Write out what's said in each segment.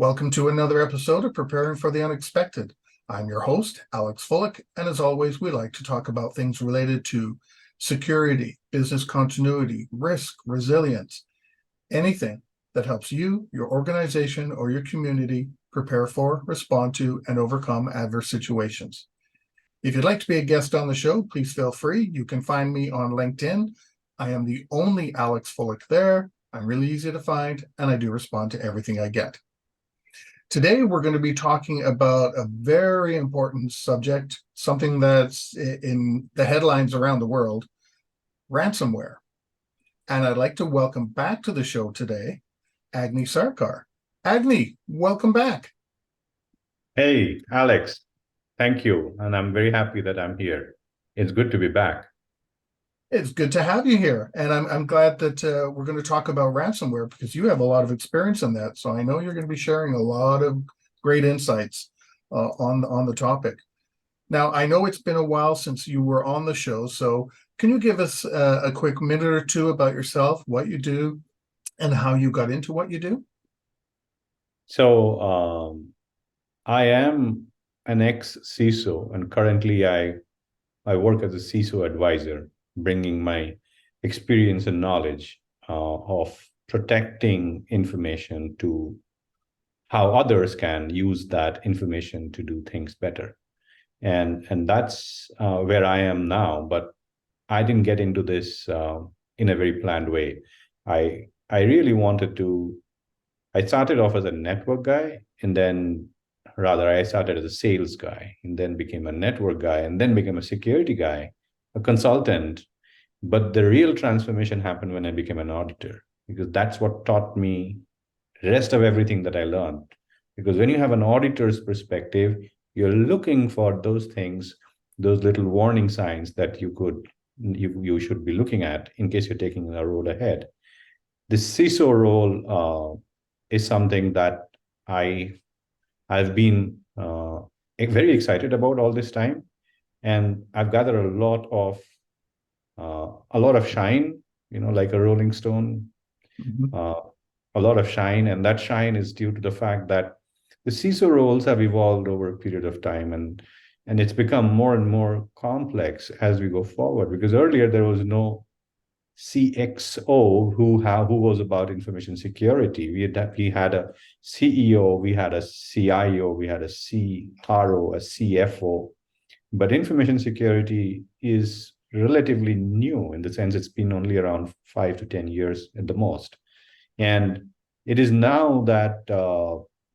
Welcome to another episode of Preparing for the Unexpected. I'm your host, Alex Fullick, and as always, we like to talk about things related to security, business continuity, risk, resilience, anything that helps you, your organization, or your community prepare for, respond to, and overcome adverse situations. If you'd like to be a guest on the show, please feel free. You can find me on LinkedIn. I am the only Alex Fullick there. I'm really easy to find, and I do respond to everything I get. Today, we're going to be talking about a very important subject, something that's in the headlines around the world, ransomware. And I'd like to welcome back to the show today, Agni Sarkar. Agni, welcome back. Hey, Alex, thank you. And I'm very happy that I'm here. It's good to be back. It's good to have you here. And I'm glad that we're going to talk about ransomware because you have a lot of experience in that. So I know you're going to be sharing a lot of great insights on the topic. Now, I know it's been a while since you were on the show. So can you give us a quick minute or two about yourself, what you do, and how you got into what you do? So I am an ex-CISO, and currently I work as a CISO advisor, bringing my experience and knowledge of protecting information to how others can use that information to do things better. And that's where I am now. But I didn't get into this in a very planned way. I really wanted to. I started off as a network guy, and then rather I started as a sales guy, and then became a network guy, and then became a security guy, a consultant. But the real transformation happened when I became an auditor, because that's what taught me the rest of everything that I learned. Because when you have an auditor's perspective, you're looking for those things, those little warning signs that you should be looking at in case you're taking a road ahead. The CISO role is something that I I've been very excited about all this time, and I've gathered a lot of shine, like a rolling stone, Mhm. uh, a lot of shine, and that shine is due to the fact that the CISO roles have evolved over a period of time, and it's become more and more complex as we go forward. Because earlier there was no CXO who was about information security. We had a CEO, we had a CIO, we had a CRO, a CFO. But information security is relatively new in the sense it's been only around 5 to 10 years at the most. And it is now that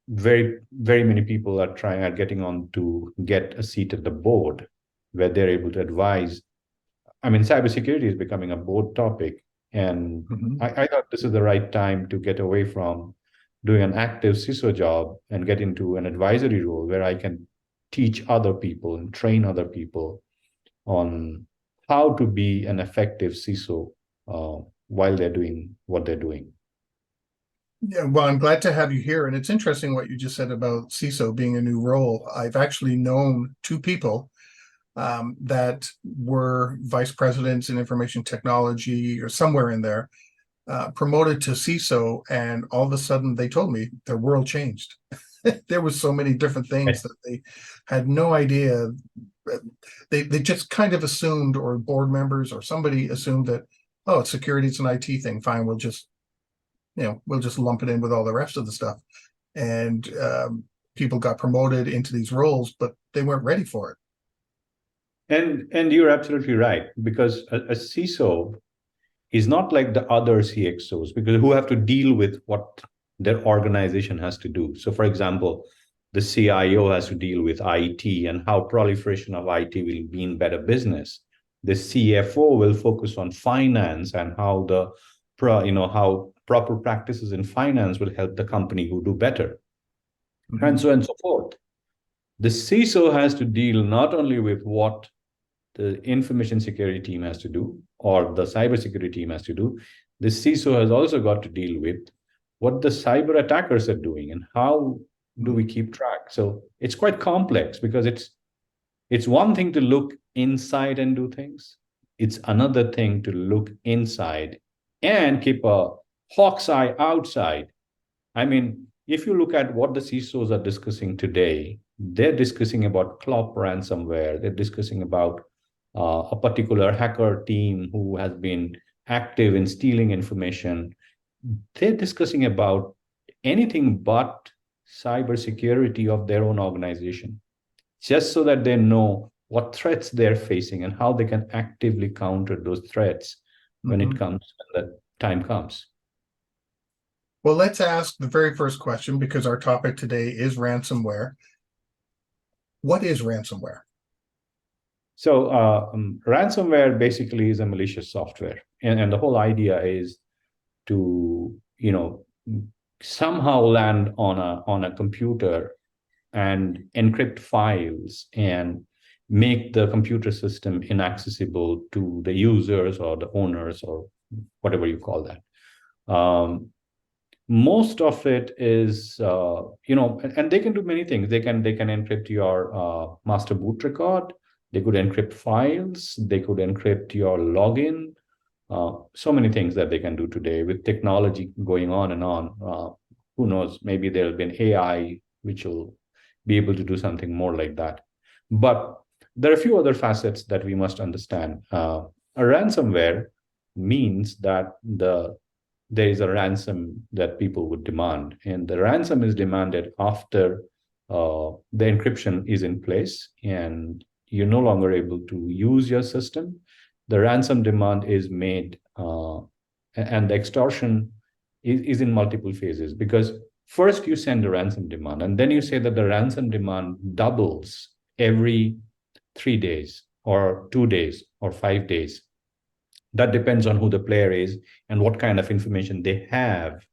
very many people are getting on to get a seat at the board where they're able to advise. I mean, cybersecurity is becoming a board topic, and Mhm. I thought this is the right time to get away from doing an active CISO job and get into an advisory role where I can teach other people and train other people on how to be an effective CISO while they're doing what they're doing. Yeah, well, I'm glad to have you here. And it's interesting what you just said about CISO being a new role. I've actually known two people that were vice presidents in information technology or somewhere in there, promoted to CISO, and all of a sudden they told me their world changed. There was so many different things that they had no idea. They just kind of assumed, or board members or somebody assumed that, oh, security is an IT thing. Fine, we'll just lump it in with all the rest of the stuff. And people got promoted into these roles, but they weren't ready for it. And you're absolutely right, because a CISO is not like the other CXOs, because who have to deal with what their organization has to do. So, for example, the CIO has to deal with IT and how proliferation of IT will mean better business. The CFO will focus on finance and how proper practices in finance will help the company who do better, and Mhm. so on and so forth. The CISO has to deal not only with what the information security team has to do or the cybersecurity team has to do. The CISO has also got to deal with what the cyber attackers are doing and how do we keep track. So it's quite complex, because it's one thing to look inside and do things. It's another thing to look inside and keep a hawk's eye outside. I mean, if you look at what the CISOs are discussing today, they're discussing about cloud ransomware. They're discussing about a particular hacker team who has been active in stealing information. They're discussing about anything but cybersecurity of their own organization, just so that they know what threats they're facing and how they can actively counter those threats when it comes, when the time comes. Well, let's ask the very first question, because our topic today is ransomware. What is ransomware? So ransomware basically is a malicious software. And the whole idea is to, somehow land on a computer and encrypt files and make the computer system inaccessible to the users or the owners or whatever you call that. Most of it is, and they can do many things. They can encrypt your master boot record. They could encrypt files. They could encrypt your login. So many things that they can do today with technology going on and on. Who knows? Maybe there'll be an AI which will be able to do something more like that. But there are a few other facets that we must understand. A ransomware means that there is a ransom that people would demand, and the ransom is demanded after the encryption is in place and you're no longer able to use your system. The ransom demand is made, and the extortion is in multiple phases, because first you send a ransom demand, and then you say that the ransom demand doubles every 3 days or 2 days or 5 days. That depends on who the player is and what kind of information they have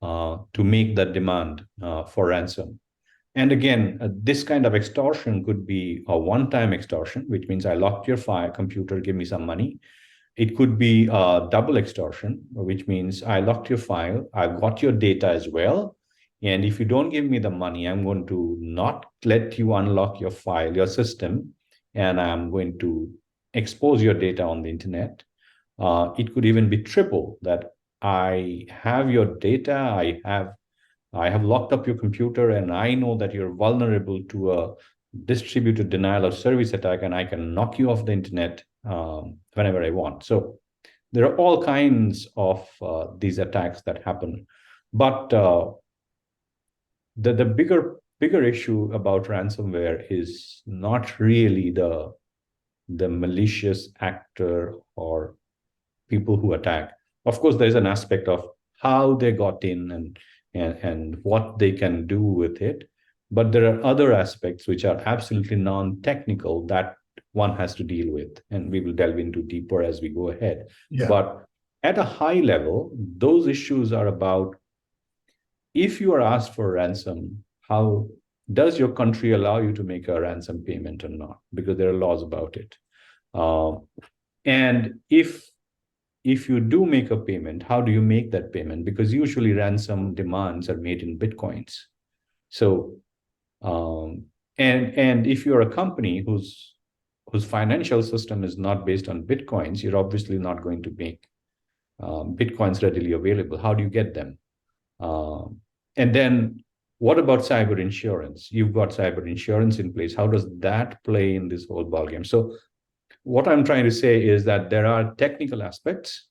to make that demand for ransom. And again, this kind of extortion could be a one-time extortion, which means I locked your computer, give me some money. It could be a double extortion, which means I locked your file, I've got your data as well. And if you don't give me the money, I'm going to not let you unlock your file, your system, and I'm going to expose your data on the internet. It could even be triple, that I have your data, I have locked up your computer, and I know that you're vulnerable to a distributed denial of service attack, and I can knock you off the internet whenever I want. So there are all kinds of these attacks that happen. But the bigger issue about ransomware is not really the malicious actor or people who attack. Of course, there's an aspect of how they got in and what they can do with it. But there are other aspects which are absolutely non-technical that one has to deal with. And we will delve into deeper as we go ahead. Yeah. But at a high level, those issues are about, if you are asked for ransom, how does your country allow you to make a ransom payment or not? Because there are laws about it. And if you do make a payment, how do you make that payment? Because usually ransom demands are made in Bitcoins. So, and if you're a company whose financial system is not based on Bitcoins, you're obviously not going to make Bitcoins readily available. How do you get them? And then what about cyber insurance? You've got cyber insurance in place. How does that play in this whole ballgame? So what I'm trying to say is that there are technical aspects,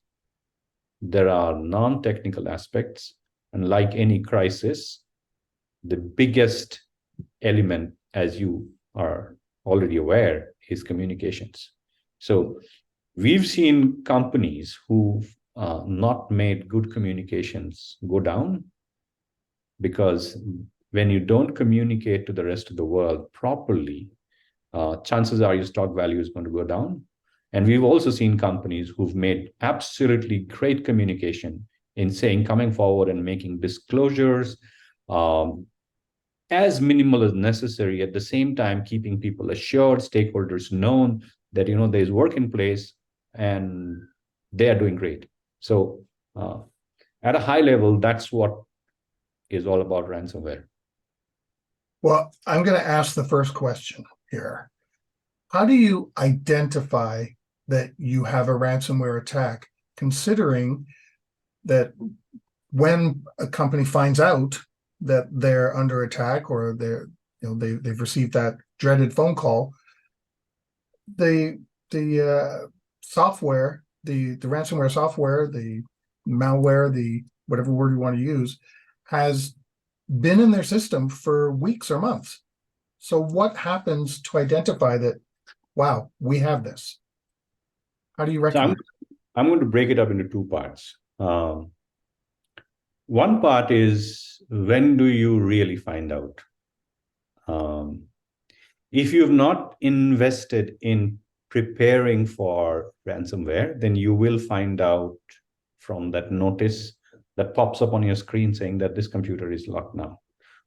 there are non-technical aspects, and like any crisis, the biggest element, as you are already aware, is communications. So we've seen companies who've not made good communications go down, because when you don't communicate to the rest of the world properly, chances are your stock value is going to go down. And we've also seen companies who've made absolutely great communication in saying, coming forward and making disclosures as minimal as necessary, at the same time keeping people assured, stakeholders known that there's work in place and they are doing great. So at a high level, that's what is all about ransomware. Well, I'm going to ask the first question here. How do you identify that you have a ransomware attack, considering that when a company finds out that they're under attack, or they've received that dreaded phone call, the software, the ransomware software, the malware, the whatever word you want to use, has been in their system for weeks or months. So what happens to identify that, wow, we have this? How do you So recommend? I'm going to break it up into two parts. One part is, when do you really find out? Um, if you've not invested in preparing for ransomware, then you will find out from that notice that pops up on your screen saying that this computer is locked now.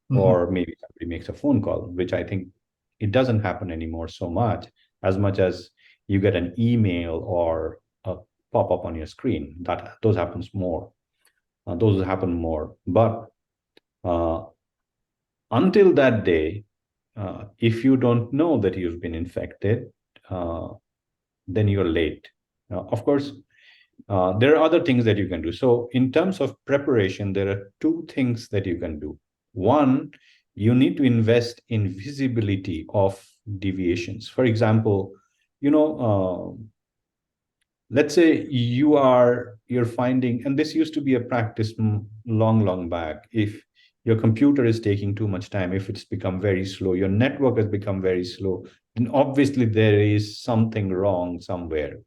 Or maybe somebody makes a phone call, which I think it doesn't happen anymore so much, as much as you get an email or a pop-up on your screen. Those happens more. Those happen more. But until that day, if you don't know that you've been infected, then you're late. Of course, there are other things that you can do. So in terms of preparation, there are two things that you can do. One, you need to invest in visibility of deviations. For example, let's say you're finding, and this used to be a practice long back, if your computer is taking too much time, if it's become very slow, your network has become very slow, then obviously there is something wrong somewhere.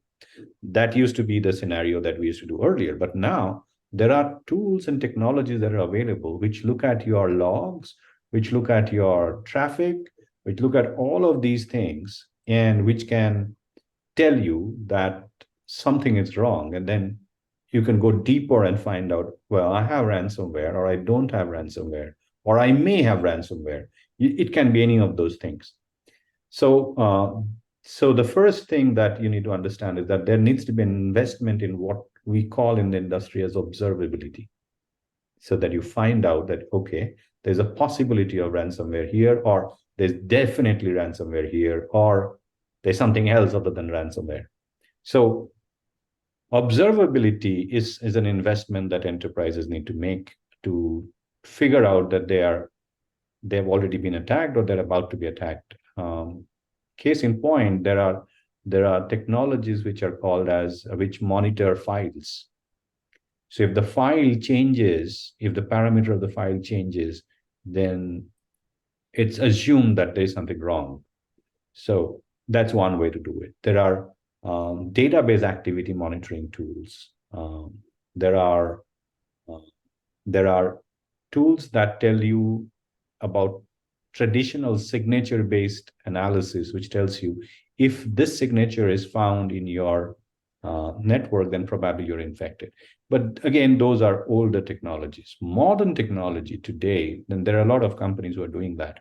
That used to be the scenario that we used to do earlier. But now there are tools and technologies that are available which look at your logs, which look at your traffic, which look at all of these things, and which can tell you that something is wrong. And then you can go deeper and find out, well, I have ransomware, or I don't have ransomware, or I may have ransomware. It can be any of those things. So the first thing that you need to understand is that there needs to be an investment in what we call in the industry as observability, so that you find out that, okay, there's a possibility of ransomware here, or there's definitely ransomware here, or there's something else other than ransomware. So observability is an investment that enterprises need to make to figure out that they've already been attacked or they're about to be attacked. Case in point, there are technologies which monitor files. So if the file changes, if the parameter of the file changes, then it's assumed that there's something wrong. So that's one way to do it. There are database activity monitoring tools. There are tools that tell you about traditional signature-based analysis, which tells you if this signature is found in your network, then probably you're infected. But again, those are older technologies. Modern technology today, and there are a lot of companies who are doing that.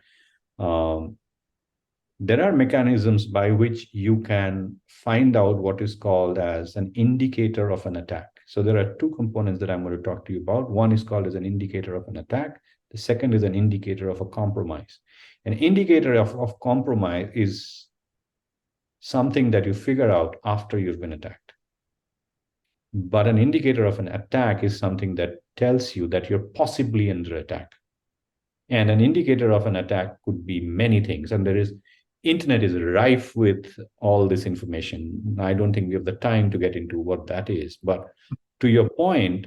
There are mechanisms by which you can find out what is called as an indicator of an attack. So there are two components that I'm going to talk to you about. One is called as an indicator of an attack. The second is an indicator of a compromise. An indicator of compromise is something that you figure out after you've been attacked. But an indicator of an attack is something that tells you that you're possibly under attack. And an indicator of an attack could be many things. And internet is rife with all this information. I don't think we have the time to get into what that is. But to your point,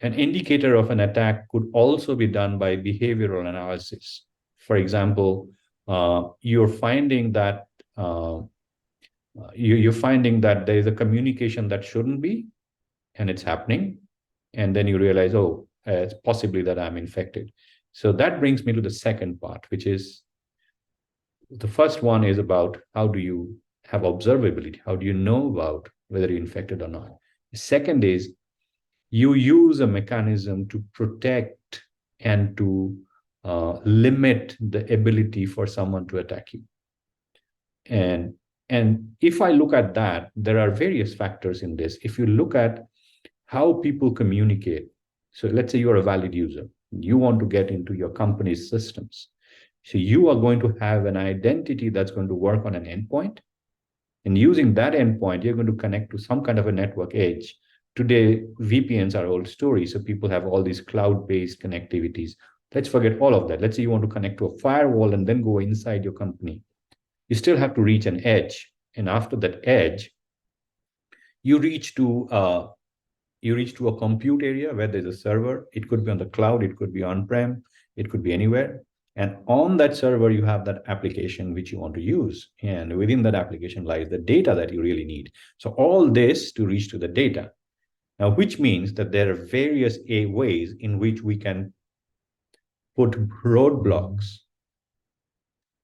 an indicator of an attack could also be done by behavioral analysis. For example, you're finding that there is a communication that shouldn't be, and it's happening, and then you realize, oh, it's possibly that I'm infected. So that brings me to the second part, which is, the first one is about how do you have observability? How do you know about whether you're infected or not? The second is, you use a mechanism to protect and to limit the ability for someone to attack you. And if I look at that, there are various factors in this. If you look at how people communicate, so let's say you're a valid user, you want to get into your company's systems. So you are going to have an identity that's going to work on an endpoint. And using that endpoint, you're going to connect to some kind of a network edge Today, VPNs are old story. So people have all these cloud-based connectivities. Let's forget all of that. Let's say you want to connect to a firewall and then go inside your company. You still have to reach an edge. And after that edge, you reach to a compute area where there's a server. It could be on the cloud, it could be on-prem, it could be anywhere. And on that server, you have that application which you want to use. And within that application lies the data that you really need. So all this to reach to the data. Now, which means that there are various ways in which we can put roadblocks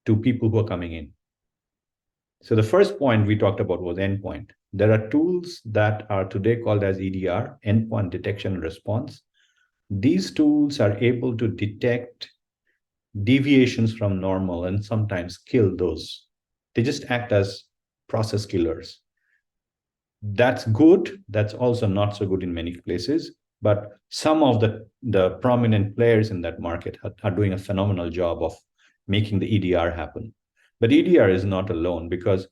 to people who are coming in. So the first point we talked about was endpoint. There are tools that are today called as EDR, endpoint detection and response. These tools are able to detect deviations from normal and sometimes kill those. They just act as process killers. That's good. That's also not so good in many places. But some of the prominent players in that market are doing a phenomenal job of making the EDR happen. But EDR is not alone, because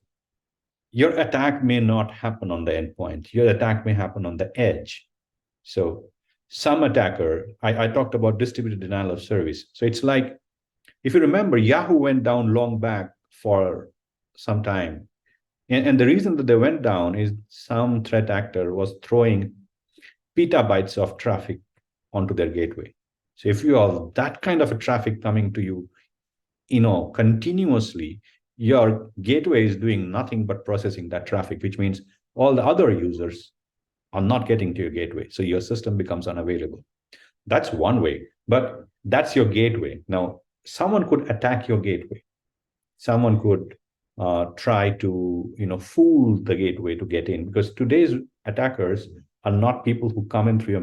your attack may not happen on the endpoint. Your attack may happen on the edge. So some attacker, I talked about distributed denial of service. So it's like, if you remember, Yahoo went down long back for some time. And the reason that they went down is some threat actor was throwing petabytes of traffic onto their gateway. So if you have that kind of a traffic coming to you, continuously, your gateway is doing nothing but processing that traffic, which means all the other users are not getting to your gateway. So your system becomes unavailable. That's one way, but that's your gateway. Now, someone could attack your gateway. Someone could try to fool the gateway to get in, because today's attackers are not people who come in through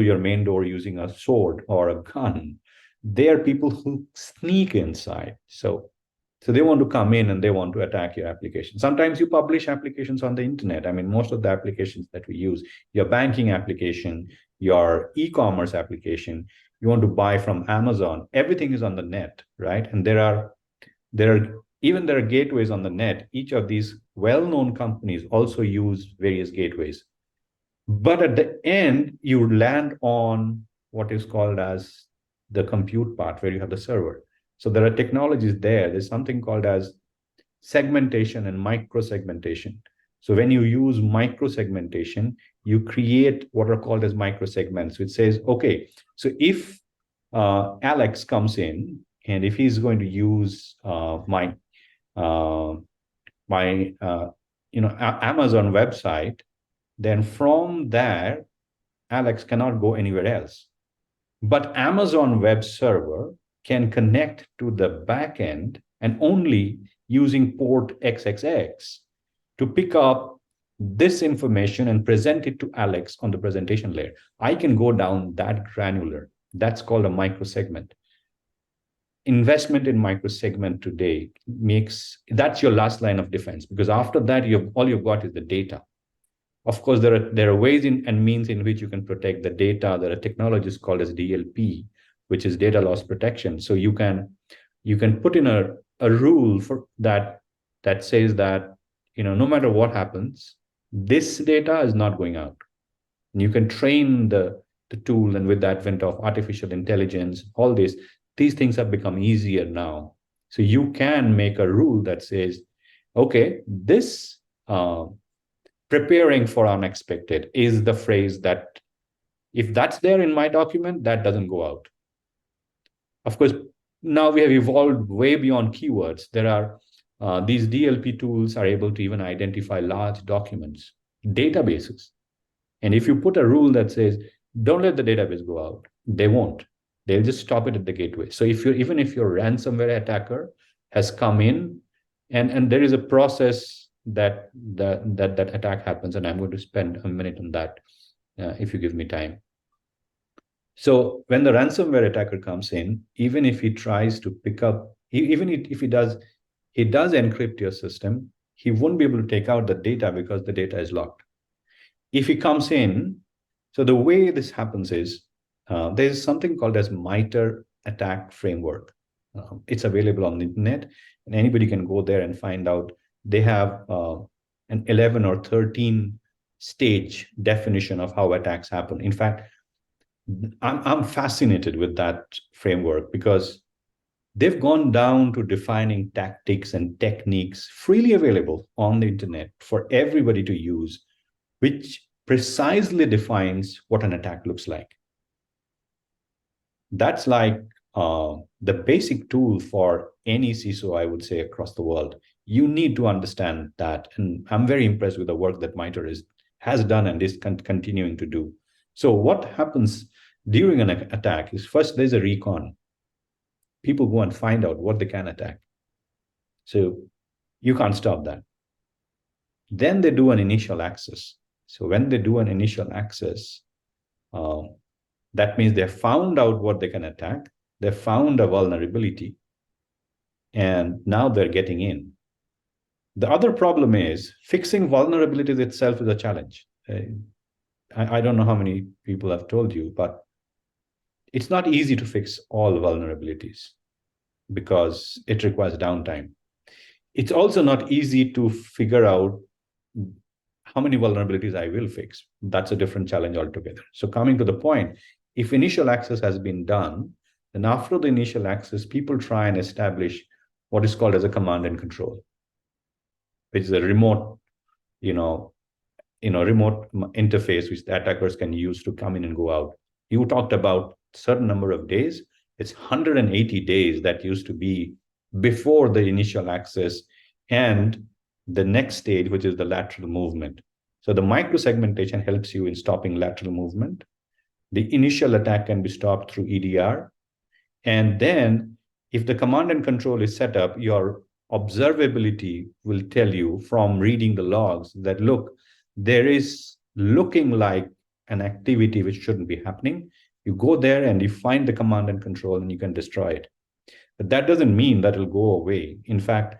your main door using a sword or a gun. They are people who sneak inside. So they want to come in and they want to attack your application. Sometimes you publish applications on the internet. I mean, most of the applications that we use, your banking application, your e-commerce application, you want to buy from Amazon, everything is on the net, right? And there are gateways on the net. Each of these well-known companies also use various gateways. But at the end, you land on what is called as the compute part, where you have the server. So there are technologies there. There's something called as segmentation and micro-segmentation. So when you use micro-segmentation, you create what are called as micro-segments, which says, okay, so if Alex comes in, and if he's going to use my Amazon website, then from there, Alex cannot go anywhere else. But Amazon web server can connect to the backend and only using port XXX to pick up this information and present it to Alex on the presentation layer. I can go down that granular. That's called a microsegment. Investment in microsegment today that's your last line of defense, because after that, all you've got is the data. Of course, there are ways and means in which you can protect the data. There are technologies called as DLP, which is data loss protection. So you can put in a rule for that says that no matter what happens, this data is not going out. And you can train the tool, and with the advent of artificial intelligence, all these things have become easier now. So you can make a rule that says, okay, this preparing for unexpected is the phrase that if that's there in my document, that doesn't go out. Of course, now we have evolved way beyond keywords. There are these DLP tools are able to even identify large documents, databases. And if you put a rule that says, don't let the database go out, they won't. They'll just stop it at the gateway. So even if your ransomware attacker has come in and there is a process that attack happens, and I'm going to spend a minute on that if you give me time. So when the ransomware attacker comes in, even if he tries to pick up, even if he does encrypt your system, he won't be able to take out the data because the data is locked. If he comes in, so the way this happens is there's something called as MITRE attack framework. It's available on the internet, and anybody can go there and find out. They have an 11 or 13 stage definition of how attacks happen. In fact, I'm fascinated with that framework because they've gone down to defining tactics and techniques freely available on the internet for everybody to use, which precisely defines what an attack looks like. That's like the basic tool for any CISO, I would say, across the world. You need to understand that. And I'm very impressed with the work that MITRE has done and is continuing to do. So what happens during an attack is first there's a recon. People go and find out what they can attack. So you can't stop that. Then they do an initial access. So when they do an initial access, that means they found out what they can attack. They found a vulnerability, and now they're getting in. The other problem is fixing vulnerabilities itself is a challenge. I don't know how many people have told you, but it's not easy to fix all vulnerabilities because it requires downtime. It's also not easy to figure out how many vulnerabilities I will fix. That's a different challenge altogether. So coming to the point, if initial access has been done, then after the initial access, people try and establish what is called as a command and control, which is a remote, remote interface which the attackers can use to come in and go out. You talked about certain number of days. It's 180 days that used to be before the initial access and the next stage, which is the lateral movement. So the microsegmentation helps you in stopping lateral movement. The initial attack can be stopped through EDR. And then if the command and control is set up, your observability will tell you from reading the logs that, look, there is looking like an activity which shouldn't be happening. You go there and you find the command and control and you can destroy it. But that doesn't mean that it'll go away. In fact,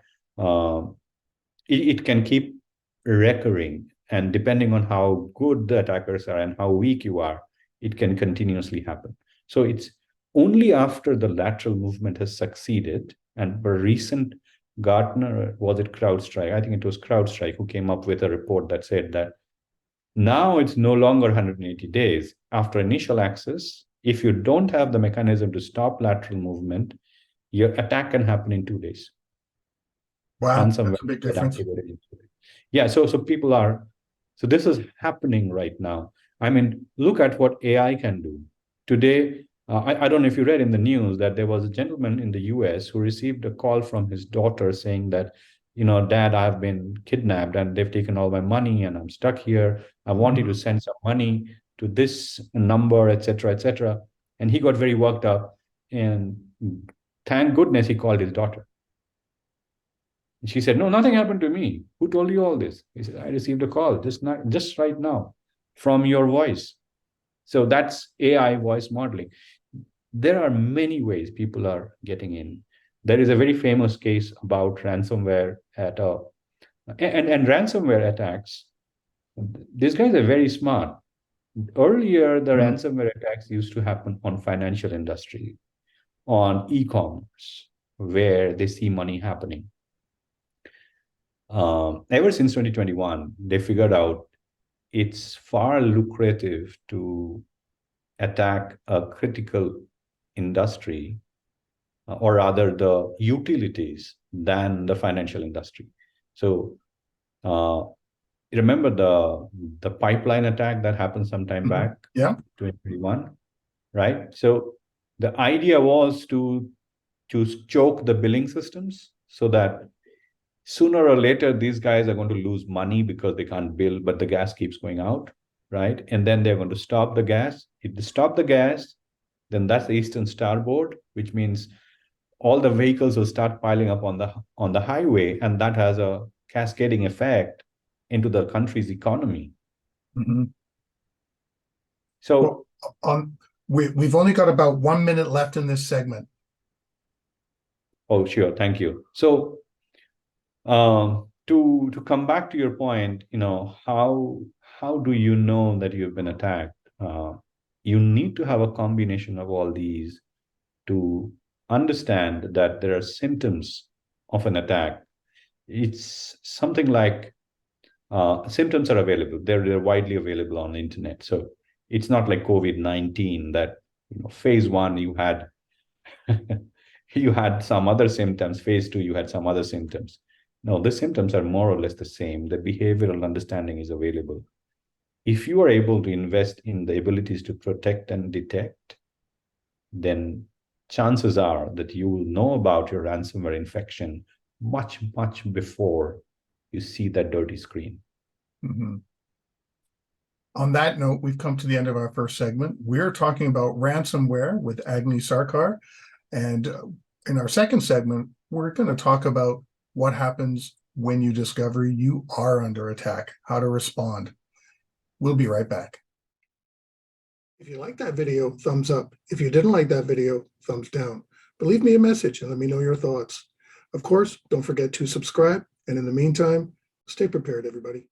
it can keep recurring. And depending on how good the attackers are and how weak you are, it can continuously happen. So it's only after the lateral movement has succeeded, and for recent Gartner, was it CrowdStrike? I think it was CrowdStrike who came up with a report that said that now it's no longer 180 days. After initial access, if you don't have the mechanism to stop lateral movement, your attack can happen in 2 days. Wow, that's a big difference. Yeah, so people are, so this is happening right now. I mean, look at what AI can do. Today, I don't know if you read in the news that there was a gentleman in the US who received a call from his daughter saying that, Dad, I've been kidnapped and they've taken all my money and I'm stuck here. I want you to send some money to this number, et cetera, And he got very worked up, and thank goodness he called his daughter. And she said, no, nothing happened to me. Who told you all this? He said, I received a call just right now from your voice. So that's AI voice modeling. There are many ways people are getting in. There is a very famous case about ransomware and ransomware attacks. These guys are very smart. Earlier, the ransomware attacks used to happen on financial industry, on e-commerce, where they see money happening. Ever since 2021, they figured out it's far lucrative to attack a critical industry, or rather the utilities, than the financial industry. So remember the pipeline attack that happened some time back, 2021, right? So the idea was to choke the billing systems so that sooner or later, these guys are going to lose money because they can't bill, but the gas keeps going out, right? And then they're going to stop the gas. If they stop the gas, then that's the Eastern Starboard, which means all the vehicles will start piling up on the highway, and that has a cascading effect into the country's economy. So we've only got about 1 minute left in this segment. Oh, sure. Thank you. So to come back to your point, how do you know that you've been attacked? You need to have a combination of all these to understand that there are symptoms of an attack. It's something like symptoms are available. They're widely available on the internet. So it's not like COVID-19 that phase one you had you had some other symptoms. Phase two you had some other symptoms. No, the symptoms are more or less the same. The behavioral understanding is available. If you are able to invest in the abilities to protect and detect, then chances are that you will know about your ransomware infection much, much before you see that dirty screen. Mm-hmm. On that note, we've come to the end of our first segment. We're talking about ransomware with Agni Sarkar. And in our second segment, we're going to talk about what happens when you discover you are under attack, how to respond. We'll be right back. If you liked that video, thumbs up. If you didn't like that video, thumbs down. But leave me a message and let me know your thoughts. Of course, don't forget to subscribe. And in the meantime, stay prepared, everybody.